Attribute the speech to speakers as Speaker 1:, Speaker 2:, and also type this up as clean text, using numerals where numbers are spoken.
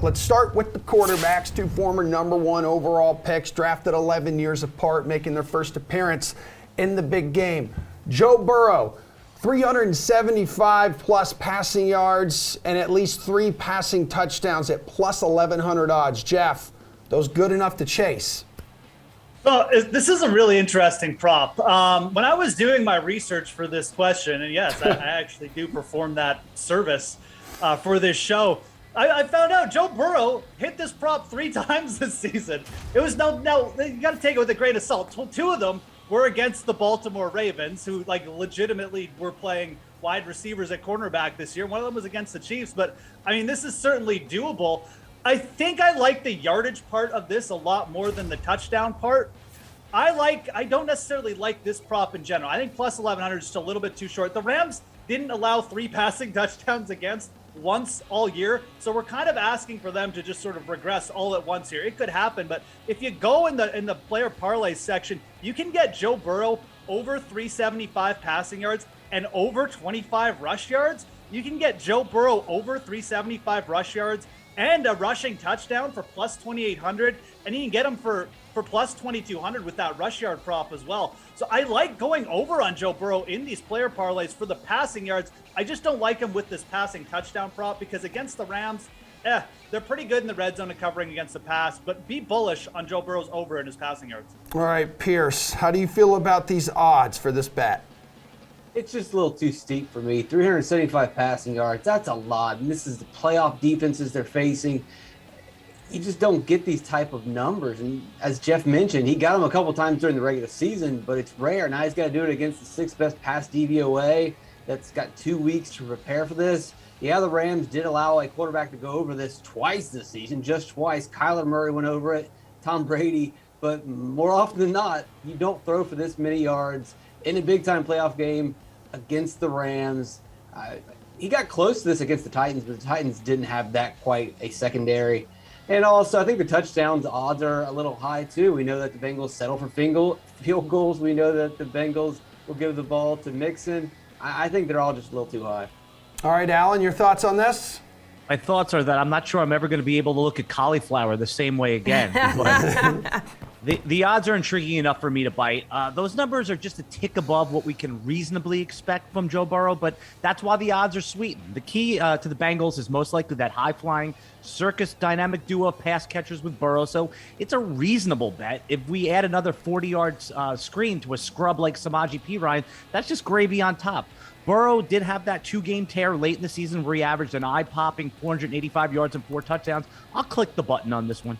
Speaker 1: Let's start with the quarterbacks, two former number 1 overall picks, drafted 11 years apart, making their first appearance in the big game. Joe Burrow, 375 plus passing yards and at least 3 passing touchdowns at plus 1,100 odds. Geoff, those good enough to chase?
Speaker 2: Well, this is a really interesting prop. When I was doing my research for this question, and yes, I actually do perform that service for this show, I found out Joe Burrow hit this prop 3 times this season. It was no, you got to take it with a grain of salt. 2 of them were against the Baltimore Ravens, who like legitimately were playing wide receivers at cornerback this year. One of them was against the Chiefs, but I mean, this is certainly doable. I think I like the yardage part of this a lot more than the touchdown part. I don't necessarily like this prop in general. I think plus 1,100 is just a little bit too short. The Rams didn't allow 3 passing touchdowns against once all year, so we're kind of asking for them to just sort of regress all at once here. It could happen, but if you go in the player parlay section, you can get Joe Burrow over 375 passing yards and over 25 rush yards. You can get Joe Burrow over 375 rush yards and a rushing touchdown for plus 2,800, and you can get him for plus 2,200 with that rush yard prop as well. So I like going over on Joe Burrow in these player parlays for the passing yards. I just don't like him with this passing touchdown prop because against the Rams, they're pretty good in the red zone and covering against the pass, but be bullish on Joe Burrow's over in his passing yards.
Speaker 1: All right, Pearce, how do you feel about these odds for this bet?
Speaker 3: It's just a little too steep for me. 375 passing yards, that's a lot. And this is the playoff defenses they're facing. You just don't get these type of numbers. And as Geoff mentioned, he got them a couple times during the regular season, but it's rare. Now he's got to do it against the 6th best pass DVOA that's got 2 weeks to prepare for this. Yeah, the Rams did allow a quarterback to go over this twice this season, just twice. Kyler Murray went over it, Tom Brady. But more often than not, you don't throw for this many yards in a big-time playoff game against the Rams. He got close to this against the Titans, but the Titans didn't have that quite a secondary. And also, I think the touchdowns odds are a little high, too. We know that the Bengals settle for field goals. We know that the Bengals will give the ball to Mixon. I think they're all just a little too high.
Speaker 1: All right, Alan, your thoughts on this?
Speaker 4: My thoughts are that I'm not sure I'm ever going to be able to look at cauliflower the same way again. But the odds are intriguing enough for me to bite. Those numbers are just a tick above what we can reasonably expect from Joe Burrow, but that's why the odds are sweetened. The key to the Bengals is most likely that high-flying circus dynamic duo of pass catchers with Burrow, so it's a reasonable bet. If we add another 40-yard screen to a scrub like Samaje Perine, that's just gravy on top. Burrow did have that 2-game tear late in the season where he averaged an eye-popping 485 yards and 4 touchdowns. I'll click the button on this one.